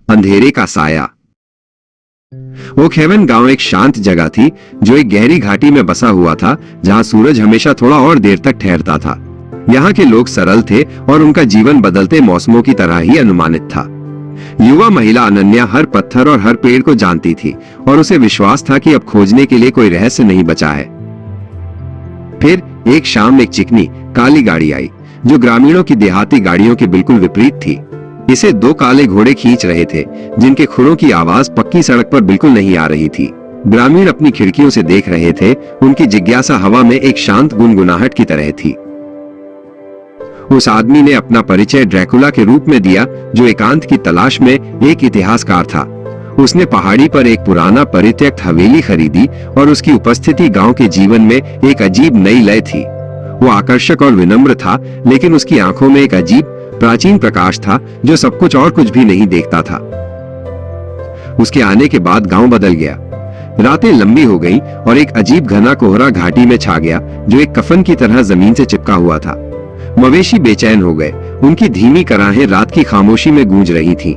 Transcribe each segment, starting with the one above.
अंधेरे का साया। ओकहेवन गांव एक शांत जगह थी जो एक गहरी घाटी में बसा हुआ था, जहां सूरज हमेशा थोड़ा और देर तक ठहरता था। यहाँ के लोग सरल थे और उनका जीवन बदलते मौसमों की तरह ही अनुमानित था। युवा महिला अनन्या हर पत्थर और हर पेड़ को जानती थी और उसे विश्वास था कि अब खोजने के लिए कोई रहस्य नहीं बचा है। फिर एक शाम एक चिकनी काली गाड़ी आई जो ग्रामीणों की देहाती गाड़ियों के बिल्कुल विपरीत थी। इसे दो काले घोड़े खींच रहे थे जिनके खुरों की आवाज पक्की सड़क पर बिल्कुल नहीं आ रही थी। ग्रामीण अपनी खिड़कियों से देख रहे थे। उनकी जिज्ञासा हवा में एक शांत गुनगुनाहट की तरह थी। उस आदमी ने अपना परिचय ड्रैकुला के रूप में दिया, जो एकांत की तलाश में एक इतिहासकार था। उसने पहाड़ी पर एक पुराना परित्यक्त हवेली खरीदी और उसकी उपस्थिति गांव के जीवन में एक अजीब नई लय थी। वो आकर्षक और विनम्र था, लेकिन उसकी आंखों में एक अजीब प्राचीन प्रकाश था जो सब कुछ और कुछ भी नहीं देखता था। उसके आने के बाद गांव बदल गया। रातें लंबी हो गईं और एक अजीब घना कोहरा घाटी में छा गया जो एक कफन की तरह जमीन से चिपका हुआ था। मवेशी बेचैन हो गए। उनकी धीमी कराहें रात की खामोशी में गूंज रही थीं।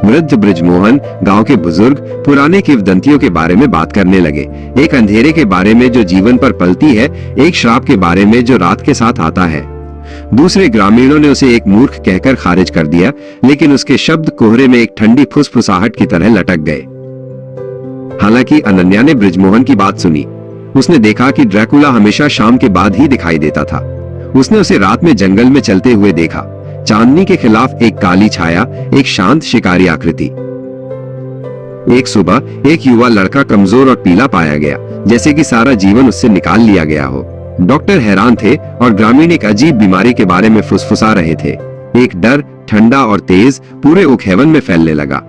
वृद्ध बृजमोहन गांव के बुजुर्ग पुराने किंवदंतियों के बारे में बात करने लगे। एक अंधेरे के बारे में जो जीवन पर पलती है, एक श्राप के बारे में जो रात के साथ आता है। दूसरे ग्रामीणों ने उसे एक मूर्ख कहकर खारिज कर दिया, लेकिन उसके शब्द कोहरे में एक ठंडी फुसफुसाहट की तरह लटक गए। हालांकि अनन्या ने बृजमोहन की बात सुनी। उसने देखा कि ड्रैकुला हमेशा शाम के बाद ही दिखाई देता था। उसने उसे रात में जंगल में चलते हुए देखा। चांदनी के खिलाफ एक काली छाया, एक शांत शिकारी आकृति। एक सुबह एक युवा लड़का कमजोर और पीला पाया गया, जैसे कि सारा जीवन उससे निकाल लिया गया हो। डॉक्टर हैरान थे और ग्रामीण एक अजीब बीमारी के बारे में फुसफुसा रहे थे। एक डर, ठंडा और तेज, पूरे ओकहेवन में फैलने लगा।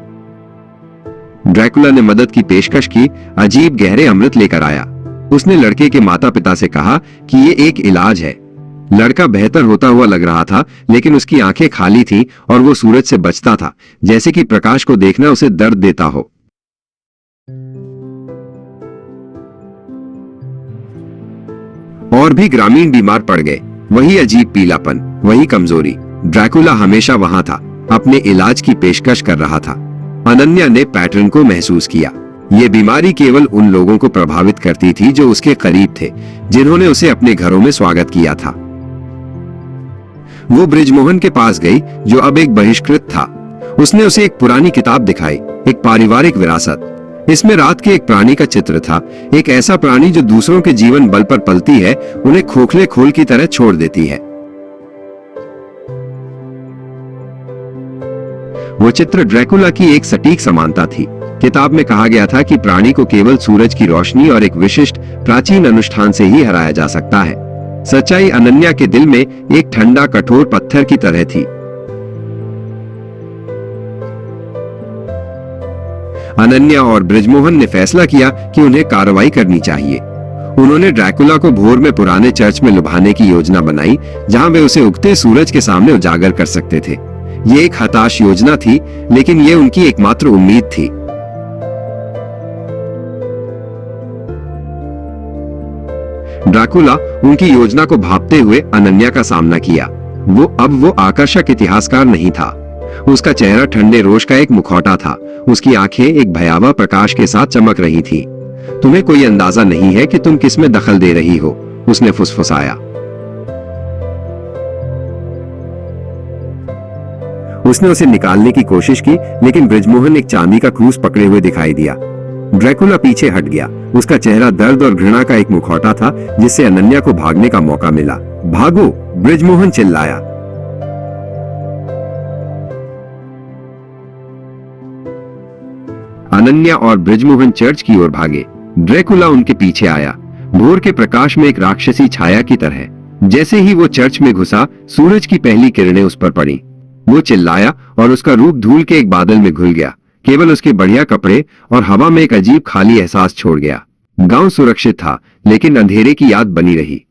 ड्रैकुला ने मदद की पेशकश की, अजीब गहरे अमृत लेकर आया। उसने लड़के के माता पिता से कहा कि ये एक इलाज है। लड़का बेहतर होता हुआ लग रहा था, लेकिन उसकी आंखें खाली थीं और वो सूरज से बचता था, जैसे कि प्रकाश को देखना उसे दर्द देता हो। और भी ग्रामीण बीमार पड़ गए। वही अजीब पीलापन, वही कमजोरी। ड्रैकुला हमेशा वहां था, अपने इलाज की पेशकश कर रहा था। अनन्या ने पैटर्न को महसूस किया। ये बीमारी केवल उन लोगों को प्रभावित करती थी जो उसके करीब थे, जिन्होंने उसे अपने घरों में स्वागत किया था। वो बृजमोहन के पास गई, जो अब एक बहिष्कृत था। उसने उसे एक पुरानी किताब दिखाई, एक पारिवारिक विरासत। इसमें रात के एक प्राणी का चित्र था, एक ऐसा प्राणी जो दूसरों के जीवन बल पर पलती है, उन्हें खोखले खोल की तरह छोड़ देती है। वो चित्र ड्रैकुला की एक सटीक समानता थी। किताब में कहा गया था कि प्राणी को केवल सूरज की रोशनी और एक विशिष्ट प्राचीन अनुष्ठान से ही हराया जा सकता है। सच्चाई अनन्या के दिल में एक ठंडा कठोर पत्थर की तरह थी। अनन्या और बृजमोहन ने फैसला किया कि उन्हें कार्रवाई करनी चाहिए। उन्होंने ड्रैकुला को भोर में पुराने चर्च में लुभाने की योजना बनाई, जहां वे उसे उगते सूरज के सामने उजागर कर सकते थे। ये एक हताश योजना थी, लेकिन ये उनकी एकमात्र उम्मीद थी। ड्रैकुला उनकी योजना को भांपते हुए अनन्या का सामना किया। वो आकर्षक इतिहासकार नहीं था। उसका चेहरा ठंडे रोष का एक मुखौटा था। उसकी आंखें एक भयावह प्रकाश के साथ चमक रही थी। तुम्हें कोई अंदाजा नहीं है कि तुम किसमें दखल दे रही हो, उसने फुसफुसाया। उसने उसे निकालने की कोशिश की, लेकिन बृजमोहन एक चांदी का क्रूस पकड़े हुए दिखाई दिया। ड्रैकुला पीछे हट गया। उसका चेहरा दर्द और घृणा का एक मुखौटा था, जिससे अनन्या को भागने का मौका मिला। भागो, बृजमोहन चिल्लाया। अनन्या और बृजमोहन चर्च की ओर भागे। ड्रैकुला उनके पीछे आया, भोर के प्रकाश में एक राक्षसी छाया की तरह। जैसे ही वो चर्च में घुसा, सूरज की पहली किरणें उस पर पड़ी। वो चिल्लाया और उसका रूप धूल के एक बादल में घुल गया। केवल उसके बढ़िया कपड़े और हवा में एक अजीब खाली एहसास छोड़ गया। गांव सुरक्षित था, लेकिन अंधेरे की याद बनी रही।